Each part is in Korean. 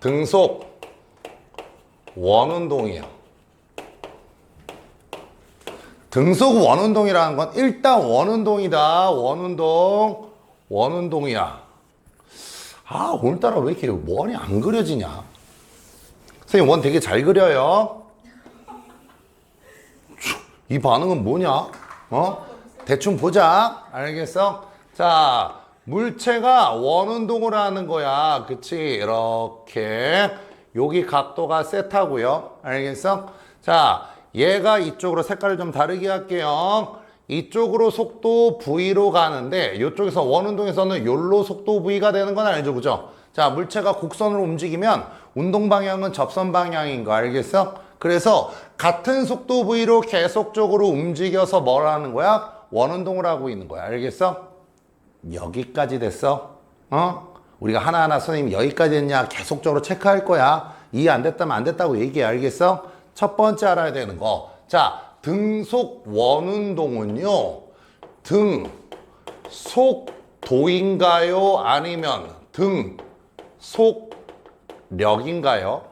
등속 원운동이에요. 등속 원운동이라는 건 일단 원운동이다. 원운동이야. 아, 오늘따라 왜 이렇게 원이 안 그려지냐? 선생님, 원 되게 잘 그려요. 이 반응은 뭐냐? 대충 보자. 알겠어? 자, 물체가 원운동을 하는 거야. 그치? 이렇게. 여기 각도가 세타고요. 알겠어? 자, 얘가 이쪽으로 색깔을 좀 다르게 할게요. 이쪽으로 속도 V로 가는데 이쪽에서 원운동에서는 요로 속도 V가 되는 건 알죠? 그죠? 자, 물체가 곡선으로 움직이면 운동 방향은 접선 방향인 거 알겠어? 그래서 같은 속도 V로 계속적으로 움직여서 뭘 하는 거야? 원운동을 하고 있는 거야. 알겠어? 여기까지 됐어? 우리가 하나하나 선생님 여기까지 됐냐 계속적으로 체크할 거야. 이해 안 됐다면 안 됐다고 얘기해. 알겠어? 첫 번째 알아야 되는 거. 자, 등속 원운동은요. 등속도인가요? 아니면 등속력인가요?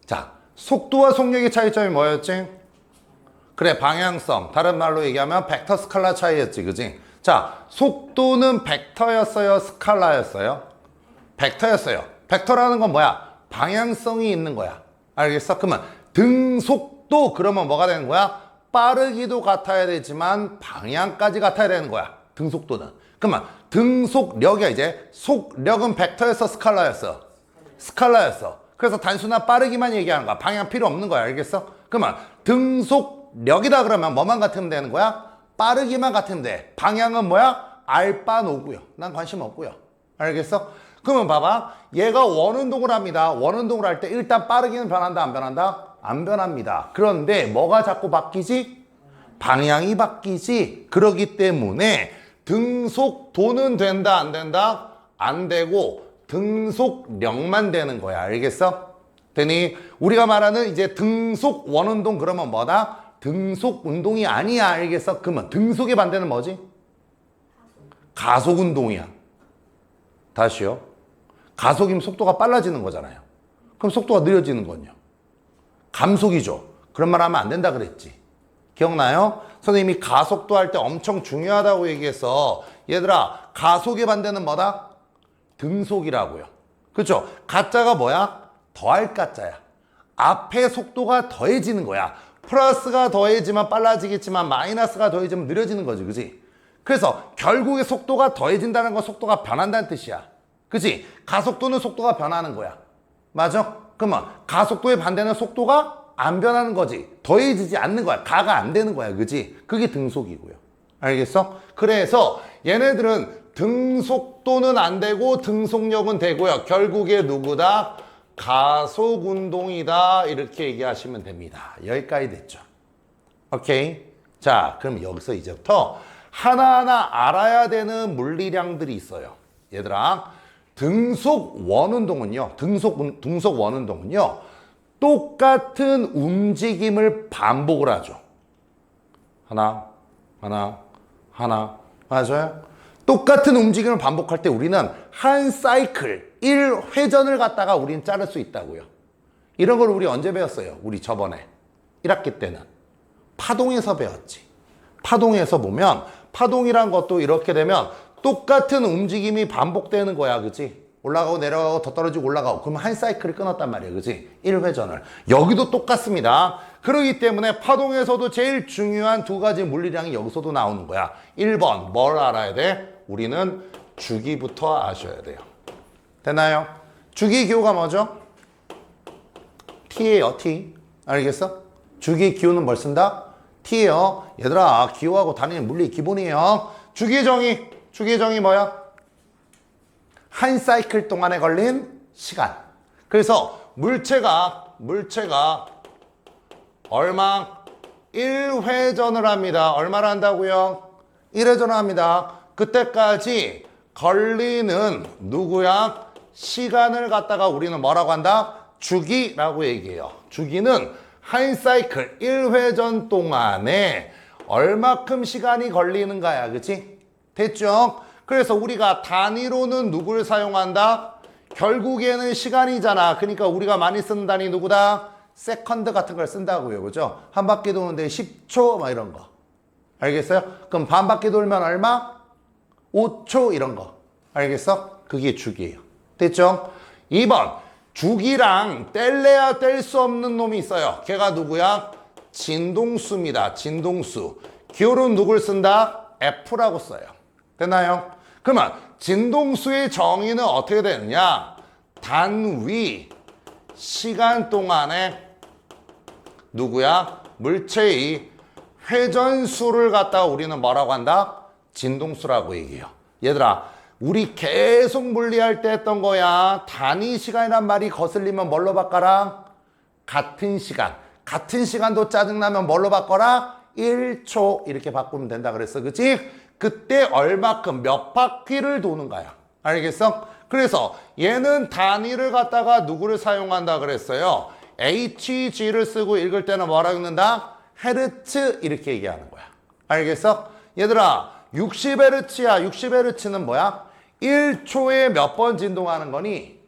자, 속도와 속력의 차이점이 뭐였지? 그래, 방향성. 다른 말로 얘기하면 벡터 스칼라 차이였지, 그지? 자, 속도는 벡터였어요? 스칼라였어요? 벡터였어요. 벡터라는 건 뭐야? 방향성이 있는 거야. 알겠어? 그러면 등속도 그러면 뭐가 되는 거야? 빠르기도 같아야 되지만 방향까지 같아야 되는 거야. 등속도는. 그러면 등속력이야 이제. 속력은 벡터였어? 스칼라였어? 스칼라였어. 그래서 단순한 빠르기만 얘기하는 거야. 방향 필요 없는 거야. 알겠어? 그러면 등속력이다 그러면 뭐만 같으면 되는 거야? 빠르기만 같으면 돼. 방향은 뭐야? 알바 노고요. 난 관심 없고요. 알겠어? 그러면 봐봐. 얘가 원운동을 합니다. 원운동을 할 때 일단 빠르기는 변한다, 안 변한다? 안 변합니다. 그런데 뭐가 자꾸 바뀌지? 방향이 바뀌지. 그러기 때문에 등속도는 된다, 안 된다? 안 되고 등속력만 되는 거야. 알겠어? 되니 우리가 말하는 이제 등속 원운동 그러면 뭐다? 등속 운동이 아니야. 알겠어? 그러면 등속의 반대는 뭐지? 가속 운동이야. 다시요. 가속이면 속도가 빨라지는 거잖아요. 그럼 속도가 느려지는 건요. 감속이죠. 그런 말 하면 안 된다 그랬지. 기억나요? 선생님이 가속도 할 때 엄청 중요하다고 얘기해서 얘들아 가속의 반대는 뭐다? 등속이라고요. 그렇죠? 가짜가 뭐야? 더할 가짜야. 앞에 속도가 더해지는 거야. 플러스가 더해지면 빨라지겠지만 마이너스가 더해지면 느려지는 거지. 그지? 그래서 결국에 속도가 더해진다는 건 속도가 변한다는 뜻이야. 그치? 가속도는 속도가 변하는 거야. 맞아? 그러면 가속도의 반대는 속도가 안 변하는 거지. 더해지지 않는 거야. 가가 안 되는 거야. 그치? 그게 등속이고요. 알겠어? 그래서 얘네들은 등속도는 안 되고 등속력은 되고요. 결국에 누구다? 가속운동이다. 이렇게 얘기하시면 됩니다. 여기까지 됐죠. 오케이? 자, 그럼 여기서 이제부터 하나하나 알아야 되는 물리량들이 있어요. 얘들아, 등속 원운동은요. 등속 원운동은요. 똑같은 움직임을 반복을 하죠. 하나. 맞아요? 똑같은 움직임을 반복할 때 우리는 한 사이클, 1회전을 갖다가 우리는 자를 수 있다고요. 이런 걸 우리 언제 배웠어요? 우리 저번에 1학기 때는 파동에서 배웠지. 파동에서 보면 파동이란 것도 이렇게 되면 똑같은 움직임이 반복되는 거야. 그치? 올라가고 내려가고 더 떨어지고 올라가고 그러면 한 사이클을 끊었단 말이야. 그치? 1회전을. 여기도 똑같습니다. 그렇기 때문에 파동에서도 제일 중요한 두 가지 물리량이 여기서도 나오는 거야. 1번 뭘 알아야 돼? 우리는 주기부터 아셔야 돼요. 됐나요? 주기 기호가 뭐죠? T예요. T. 알겠어? 주기 기호는 뭘 쓴다? T예요. 얘들아 기호하고 다니는 물리 기본이에요. 주기의 정의 뭐야? 한 사이클 동안에 걸린 시간. 그래서 물체가 얼마? 1회전을 합니다. 얼마를 한다고요? 1회전을 합니다. 그때까지 걸리는 누구야? 시간을 갖다가 우리는 뭐라고 한다? 주기라고 얘기해요. 주기는 한 사이클 1회전 동안에 얼마큼 시간이 걸리는가야. 그치? 됐죠? 그래서 우리가 단위로는 누구를 사용한다? 결국에는 시간이잖아. 그러니까 우리가 많이 쓰는 단위 누구다? 세컨드 같은 걸 쓴다고요. 그죠? 한 바퀴 도는데 10초 막 이런 거. 알겠어요? 그럼 반 바퀴 돌면 얼마? 5초 이런 거. 알겠어? 그게 주기예요. 됐죠? 2번. 주기랑 뗄래야 뗄 수 없는 놈이 있어요. 걔가 누구야? 진동수입니다. 진동수. 기호로는 누굴 쓴다? F라고 써요. 됐나요? 그러면 진동수의 정의는 어떻게 되느냐? 단위 시간 동안에 누구야? 물체의 회전수를 갖다가 우리는 뭐라고 한다? 진동수라고 얘기해요. 얘들아, 우리 계속 물리할 때 했던 거야. 단위 시간이란 말이 거슬리면 뭘로 바꿔라? 같은 시간. 같은 시간도 짜증나면 뭘로 바꿔라? 1초 이렇게 바꾸면 된다 그랬어. 그치? 그때 얼마큼 몇 바퀴를 도는 거야. 알겠어? 그래서 얘는 단위를 갖다가 누구를 사용한다 그랬어요? HG를 쓰고 읽을 때는 뭐라 읽는다? 헤르츠 이렇게 얘기하는 거야. 알겠어? 얘들아 60Hz야. 60Hz는 뭐야? 1초에 몇 번 진동하는 거니?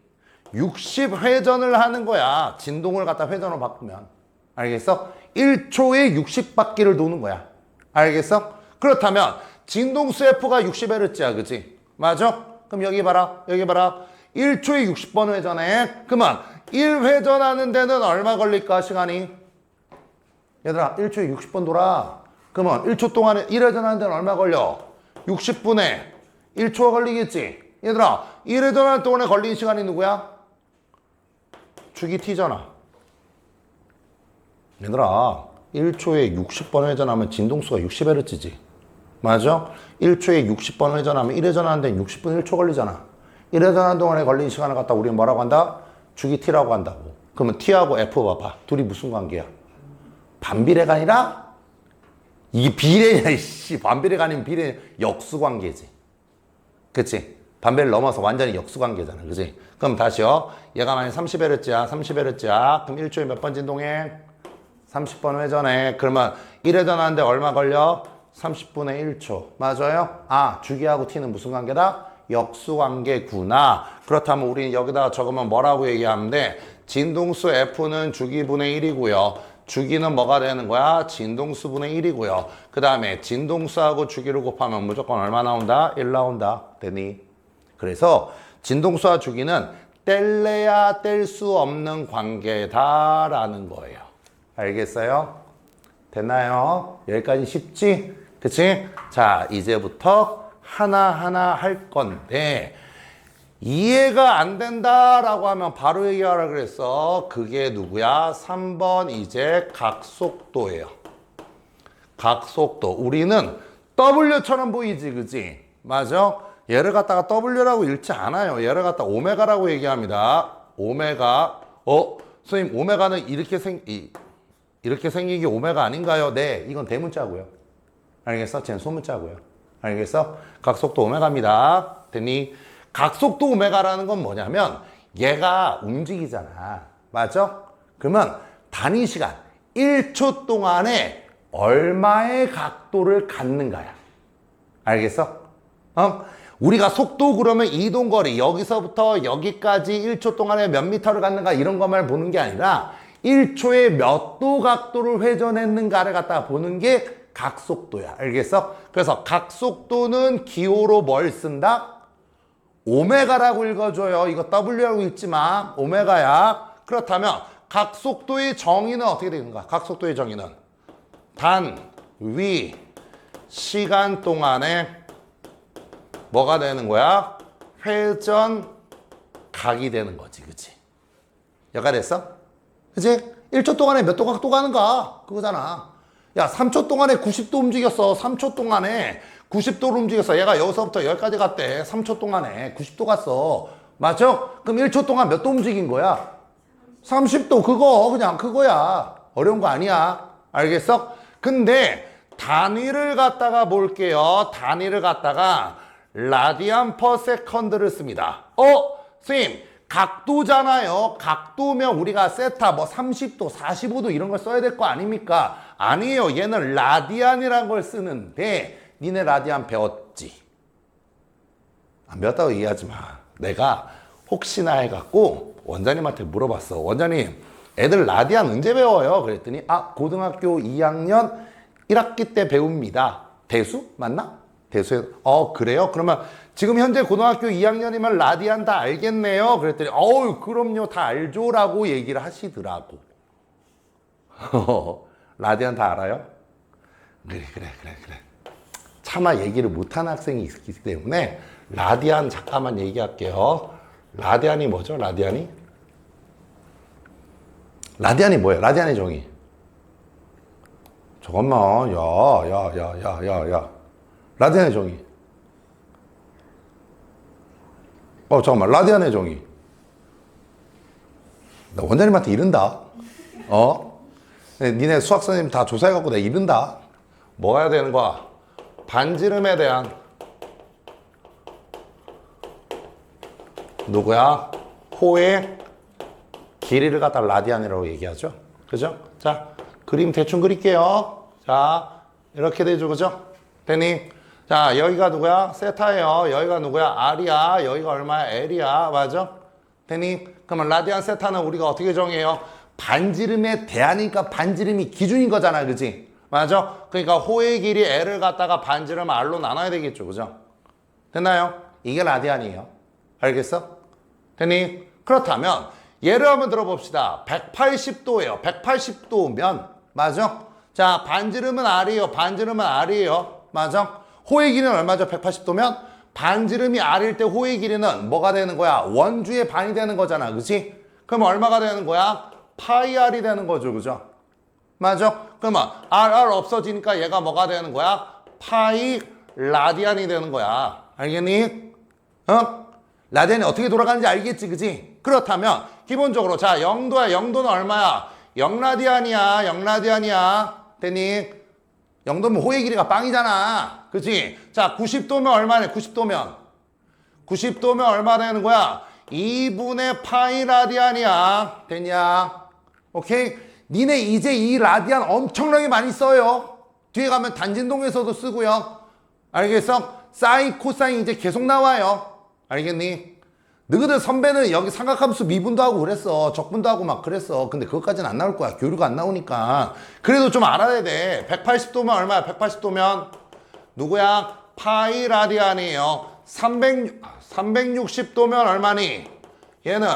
60회전을 하는 거야. 진동을 갖다 회전으로 바꾸면. 알겠어? 1초에 60바퀴를 도는 거야. 알겠어? 그렇다면 진동수 F가 60Hz야. 그치? 맞아? 그럼 여기 봐라. 여기 봐라. 1초에 60번 회전해. 그러면 1회전 하는 데는 얼마 걸릴까? 시간이? 얘들아 1초에 60번 돌아. 그러면 1초 동안에 1회전 하는 데는 얼마 걸려? 60분에 1초가 걸리겠지? 얘들아 1회전 하는 동안에 걸린 시간이 누구야? 주기 T잖아. 얘들아 1초에 60번 회전하면 진동수가 60Hz지. 맞아? 1초에 60번 회전하면 1회전 하는 데는 60분 1초 걸리잖아. 1회전 하는 동안에 걸린 시간을 갖다 우리는 뭐라고 한다? 주기 T라고 한다고. 그러면 T하고 F 봐봐. 둘이 무슨 관계야? 반비례가 아니라 이게 비례냐 이씨. 반비례가 아니면 비례 역수관계지. 그치? 반비례를 넘어서 완전히 역수관계잖아. 그치? 그럼 다시요. 얘가 만약 30Hz야. 30Hz야. 그럼 1초에 몇 번 진동해? 30번 회전해. 그러면 1회전 하는데 얼마 걸려? 30분의 1초. 맞아요? 아, 주기하고 T는 무슨 관계다? 역수관계구나. 그렇다면 우리는 여기다가 적으면 뭐라고 얘기하면 돼? 진동수 F는 주기분의 1이고요. 주기는 뭐가 되는 거야? 진동수분의 1이고요. 그 다음에 진동수하고 주기를 곱하면 무조건 얼마 나온다? 1 나온다. 되니? 그래서 진동수와 주기는 뗄래야 뗄 수 없는 관계다라는 거예요. 알겠어요? 됐나요? 여기까지 쉽지? 그치? 자, 이제부터 하나하나 할 건데 이해가 안 된다라고 하면 바로 얘기하라 그랬어. 그게 누구야? 3번 이제 각속도예요. 각속도. 우리는 W처럼 보이지, 그치? 맞아? 얘를 갖다가 W라고 읽지 않아요. 얘를 갖다가 오메가라고 얘기합니다. 오메가. 선생님, 오메가는 이렇게 생긴 게 오메가 아닌가요? 네, 이건 대문자고요. 알겠어? 쟤는 소문자고요. 알겠어? 각속도 오메가입니다. 됐니? 각속도 오메가라는 건 뭐냐면 얘가 움직이잖아. 맞아? 그러면 단위 시간 1초 동안에 얼마의 각도를 갖는가야. 알겠어? 우리가 속도 그러면 이동거리 여기서부터 여기까지 1초 동안에 몇 미터를 갖는가 이런 것만 보는 게 아니라 1초에 몇 도 각도를 회전했는가를 갖다가 보는 게 각속도야. 알겠어? 그래서 각속도는 기호로 뭘 쓴다? 오메가라고 읽어줘요. 이거 W라고 읽지 마. 오메가야. 그렇다면 각속도의 정의는 어떻게 되는가? 각속도의 정의는 단위 시간 동안에 뭐가 되는 거야? 회전 각이 되는 거지. 그치? 여가 됐어? 그치? 1초 동안에 몇 도 각도 가는가? 그거잖아. 야, 3초 동안에 90도 움직였어. 3초 동안에 90도로 움직였어. 얘가 여기서부터 여기까지 갔대. 3초 동안에 90도 갔어. 맞죠? 그럼 1초 동안 몇 도 움직인 거야? 30도. 그거 그냥 그거야. 어려운 거 아니야. 알겠어? 근데 단위를 갖다가 볼게요. 단위를 갖다가 라디안 퍼 세컨드를 씁니다. 선생님 각도잖아요. 각도면 우리가 세타 뭐 30도 45도 이런 걸 써야 될 거 아닙니까? 아니에요. 얘는 라디안이라는 걸 쓰는데 니네 라디안 배웠지? 안 배웠다고 얘기하지 마. 내가 혹시나 해갖고 원장님한테 물어봤어. 원장님, 애들 라디안 언제 배워요? 그랬더니 고등학교 2학년 1학기 때 배웁니다. 대수? 맞나? 대수에 그래요? 그러면 지금 현재 고등학교 2학년이면 라디안 다 알겠네요. 그랬더니 그럼요, 다 알죠라고 얘기를 하시더라고. 라디안 다 알아요? 그래. 차마 얘기를 못하는 학생이 있기 때문에 라디안 잠깐만 얘기할게요. 라디안이 뭐죠? 라디안이 뭐예요? 라디안의 정의. 잠깐만, 야. 라디안의 정의. 잠깐만, 라디안의 정의. 나 원장님한테 이른다. 니네 수학 선생님 다 조사해갖고 내가 이른다. 뭐 해야 되는 거야? 반지름에 대한 누구야? 호의 길이를 갖다 라디안이라고 얘기하죠. 그죠? 자, 그림 대충 그릴게요. 자, 이렇게 되죠. 그죠? 됐니? 자, 여기가 누구야? 세타예요. 여기가 누구야? R이야. 여기가 얼마야? L이야. 맞아? 됐니? 그러면 라디안 세타는 우리가 어떻게 정해요? 반지름에 대하니까 반지름이 기준인 거잖아. 그지? 맞아? 그러니까 호의 길이 L을 갖다가 반지름 R로 나눠야 되겠죠. 그죠? 됐나요? 이게 라디안이에요. 알겠어? 됐니? 그렇다면 예를 한번 들어봅시다. 180도예요. 180도면 맞아? 자, 반지름은 R이에요. 반지름은 R이에요. 맞아? 호의 길이는 얼마죠? 180도면 반지름이 R일 때 호의 길이는 뭐가 되는 거야? 원주의 반이 되는 거잖아. 그치? 그럼 얼마가 되는 거야? 파이 R이 되는 거죠. 그죠? 맞아? 그러면 R 없어지니까 얘가 뭐가 되는 거야? 파이 라디안이 되는 거야. 알겠니? 라디안이 어떻게 돌아가는지 알겠지? 그지? 그렇다면 기본적으로 자, 0도야. 0도는 얼마야? 0라디안이야. 0라디안이야. 됐니? 0도면 호의 길이가 빵이잖아. 그치? 자, 90도면 얼마네? 90도면 얼마 되는 거야? 2분의 파이 라디안이야. 됐냐? 오케이? 니네 이제 이 라디안 엄청나게 많이 써요. 뒤에 가면 단진동에서도 쓰고요. 알겠어? 사인, 코사인 이제 계속 나와요. 알겠니? 너희들 선배는 여기 삼각함수 미분도 하고 그랬어. 적분도 하고 막 그랬어. 근데 그것까지는 안 나올 거야. 교류가 안 나오니까. 그래도 좀 알아야 돼. 180도면 얼마야? 180도면 누구야? 파이 라디안이에요. 360도면 얼마니? 얘는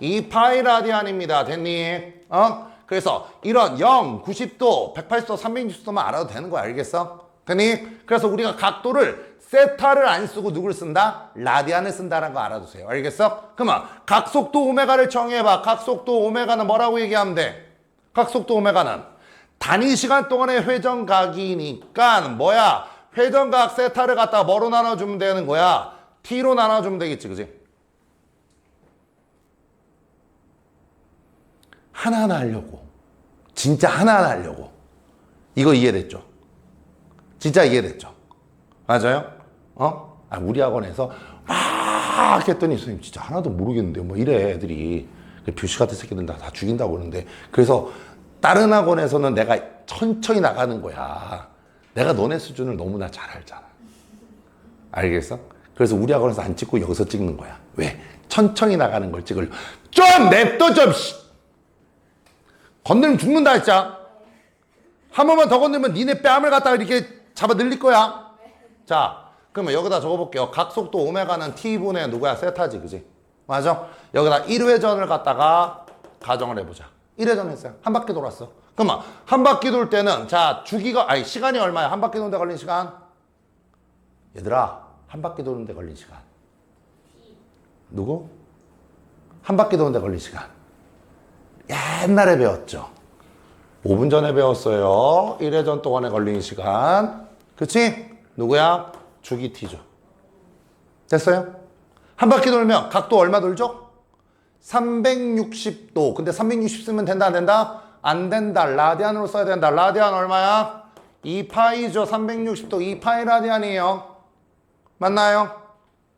2파이 라디안입니다. 됐니? 그래서 이런 0, 90도, 180도, 360도만 알아도 되는 거야. 알겠어? 됐니? 그래서 우리가 각도를 세타를 안 쓰고 누구를 쓴다? 라디안을 쓴다는 거 알아두세요. 알겠어? 그러면 각속도 오메가를 정의해봐. 각속도 오메가는 뭐라고 얘기하면 돼? 각속도 오메가는 단위 시간 동안의 회전각이니까 뭐야? 회전각 세타를 갖다가 뭐로 나눠주면 되는 거야? t로 나눠주면 되겠지. 그지? 하나하나 하려고. 진짜 하나하나 하려고. 이거 이해됐죠? 진짜 이해됐죠? 맞아요? 우리 학원에서 막 했더니 선생님 진짜 하나도 모르겠는데 뭐 이래 애들이. 교시 같은 새끼들 다 죽인다고 그러는데 그래서 다른 학원에서는 내가 천천히 나가는 거야. 내가 너네 수준을 너무나 잘 알잖아. 알겠어? 그래서 우리 학원에서 안 찍고 여기서 찍는 거야. 왜? 천천히 나가는 걸 찍으려고. 좀 냅둬 좀. 건들면 죽는다 진짜. 한 번만 더 건들면 니네 뺨을 갖다가 이렇게 잡아 늘릴 거야. 자, 그러면 여기다 적어볼게요. 각속도 오메가는 t분의 누구야? 세타지. 그지? 맞아? 여기다 1회전을 갖다가 가정을 해보자. 1회전 했어요. 한 바퀴 돌았어. 그러면 한 바퀴 돌 때는 자, 시간이 얼마야? 한 바퀴 도는데 걸린 시간? 얘들아, 한 바퀴 도는데 걸린 시간. 누구? 한 바퀴 도는데 걸린 시간. 옛날에 배웠죠. 5분 전에 배웠어요. 1회전 동안에 걸린 시간. 그치? 누구야? 주기 t죠. 됐어요? 한 바퀴 돌면 각도 얼마 돌죠? 360도. 근데 360 쓰면 된다 안 된다? 안 된다. 라디안으로 써야 된다. 라디안 얼마야? 2파이죠. 360도 2파이 라디안이에요. 맞나요?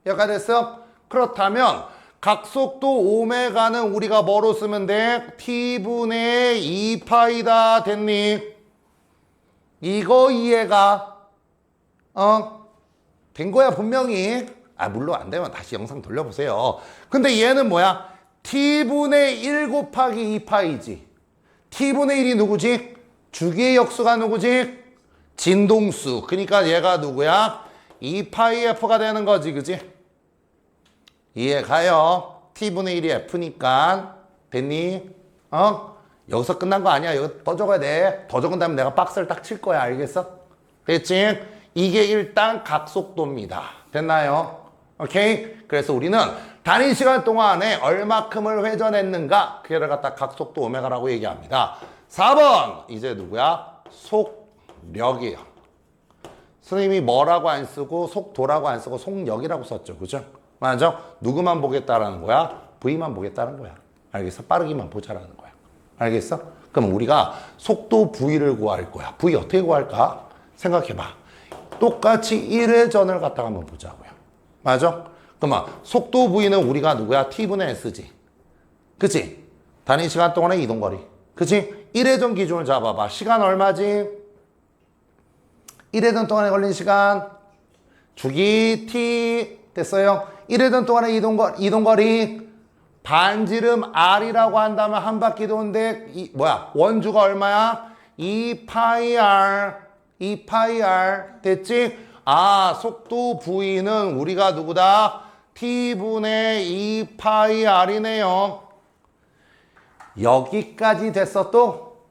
여기까지 됐어? 그렇다면 각속도 오메가는 우리가 뭐로 쓰면 돼? t분의 2파이다. 됐니? 이거 이해가 된 거야 분명히. 물론 안 되면 다시 영상 돌려보세요. 근데 얘는 뭐야? t분의 1 곱하기 2파이지. t분의 1이 누구지? 주기의 역수가 누구지? 진동수. 그러니까 얘가 누구야? 2파이 f가 되는 거지, 그지? 이해가요? t분의 1이 f니까. 됐니? 여기서 끝난 거 아니야. 여기 더 적어야 돼. 더 적은 다음에 내가 박스를 딱 칠 거야. 알겠어? 됐지? 이게 일단 각속도입니다. 됐나요? 오케이? 그래서 우리는 단위 시간 동안에 얼마큼을 회전했는가? 그를 갖다 각속도 오메가라고 얘기합니다. 4번. 이제 누구야? 속력이에요. 선생님이 뭐라고 안 쓰고 속도라고 안 쓰고 속력이라고 썼죠. 그죠? 맞아? 누구만 보겠다라는 거야? V만 보겠다는 거야. 알겠어? 빠르기만 보자라는 거야. 알겠어? 그럼 우리가 속도 V를 구할 거야. V 어떻게 구할까? 생각해봐. 똑같이 1회전을 갖다가 한번 보자고요. 맞아? 그러면 속도 V는 우리가 누구야? T분의 S지. 그치? 단위 시간 동안의 이동거리. 그치? 1회전 기준을 잡아봐. 시간 얼마지? 1회전 동안에 걸린 시간. 주기 T. 됐어요? 1회전 동안의 이동거리. 반지름 R이라고 한다면 한 바퀴 도는데 원주가 얼마야? 2파이 R 됐지? 속도 V는 우리가 누구다? T분의 2파이 R이네요. 여기까지 됐어 또?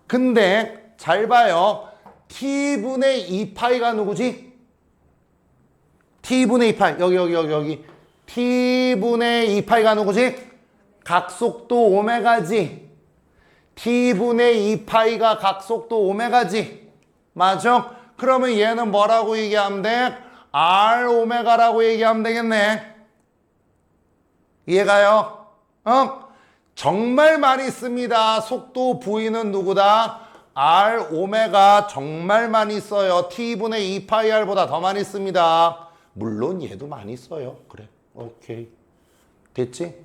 근데 잘 봐요. T분의 2파이가 누구지? T분의 2파이 여기 T분의 2파이가 누구지? 각속도 오메가지. T분의 2파이가 각속도 오메가지. 맞아? 그러면 얘는 뭐라고 얘기하면 돼? R 오메가라고 얘기하면 되겠네. 이해가요? 정말 많이 씁니다. 속도 V는 누구다? R 오메가 정말 많이 써요. T분의 2파이 R보다 더 많이 씁니다. 물론 얘도 많이 써요. 그래. 오케이. 됐지?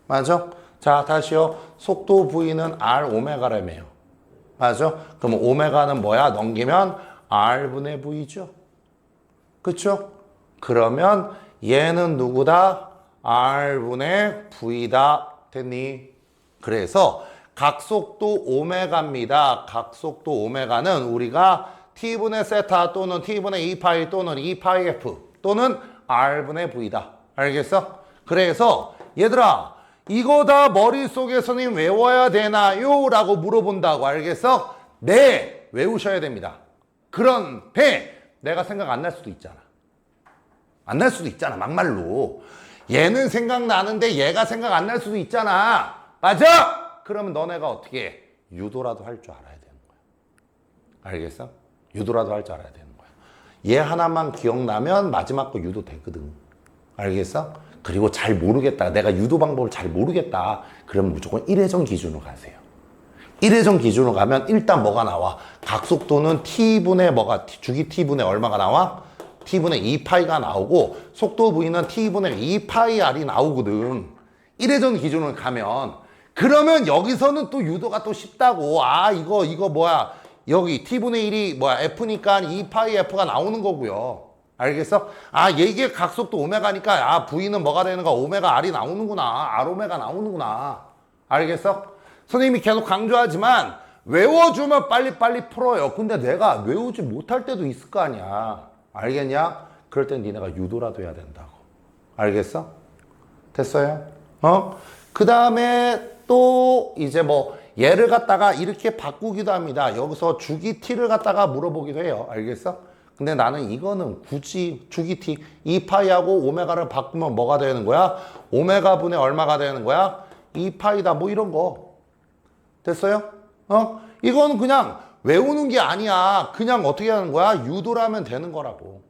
맞아? 자, 다시요. 속도 V는 R 오메가라며요. 맞아? 그럼 오메가는 뭐야? 넘기면 R분의 V죠. 그쵸? 그러면 얘는 누구다? R분의 V다. 됐니? 그래서 각속도 오메가입니다. 각속도 오메가는 우리가 T분의 세타 또는 T분의 2파이 또는 2파이 F 또는 R분의 V다. 알겠어? 그래서 얘들아 이거 다 머릿속에 선생님 외워야 되나요? 라고 물어본다고. 알겠어? 네, 외우셔야 됩니다. 그런데 내가 생각 안 날 수도 있잖아. 안 날 수도 있잖아, 막말로. 얘는 생각나는데 얘가 생각 안 날 수도 있잖아. 맞아? 그러면 너네가 어떻게 해? 유도라도 할 줄 알아야 되는 거야. 알겠어? 유도라도 할 줄 알아야 되는 거야. 얘 하나만 기억나면 마지막 거 유도 되거든. 알겠어? 그리고 잘 모르겠다. 내가 유도 방법을 잘 모르겠다. 그러면 무조건 1회전 기준으로 가세요. 1회전 기준으로 가면 일단 뭐가 나와? 각속도는 T분의 주기 T분의 얼마가 나와? T분의 2파이가 나오고 속도 V는 T분의 2파이 R이 나오거든. 1회전 기준으로 가면. 그러면 여기서는 또 유도가 또 쉽다고. 이거 뭐야? 여기 T분의 1이 F니까 2파이 F가 나오는 거고요. 알겠어? 이게 각속도 오메가니까 V는 뭐가 되는 거야? 오메가 R이 나오는구나. R 오메가 나오는구나. 알겠어? 선생님이 계속 강조하지만 외워주면 빨리빨리 풀어요. 근데 내가 외우지 못할 때도 있을 거 아니야. 알겠냐? 그럴 땐 니네가 유도라도 해야 된다고. 알겠어? 됐어요? 그 다음에 또 이제 얘를 갖다가 이렇게 바꾸기도 합니다. 여기서 주기 T를 갖다가 물어보기도 해요. 알겠어? 근데 나는 이거는 굳이 주기 T 2파이하고 오메가를 바꾸면 뭐가 되는 거야? 오메가 분의 얼마가 되는 거야? 2파이다 이런 거. 됐어요? 이거는 그냥 외우는 게 아니야. 그냥 어떻게 하는 거야? 유도라면 되는 거라고.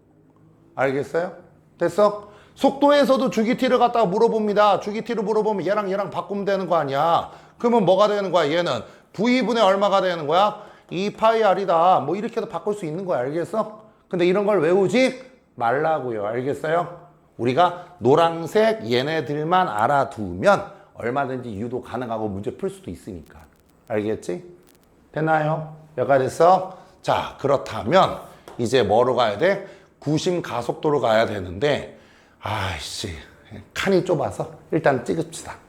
알겠어요? 됐어? 속도에서도 주기 T를 갖다가 물어봅니다. 주기 T를 물어보면 얘랑 바꾸면 되는 거 아니야. 그러면 뭐가 되는 거야? 얘는 V분의 얼마가 되는 거야? 2파이 R이다. 이렇게도 바꿀 수 있는 거야. 알겠어? 근데 이런 걸 외우지 말라고요. 알겠어요? 우리가 노란색 얘네들만 알아두면 얼마든지 유도 가능하고 문제 풀 수도 있으니까. 알겠지? 됐나요? 여기까지 됐어? 자, 그렇다면 이제 뭐로 가야 돼? 구심 가속도로 가야 되는데 아이씨 칸이 좁아서 일단 찍읍시다.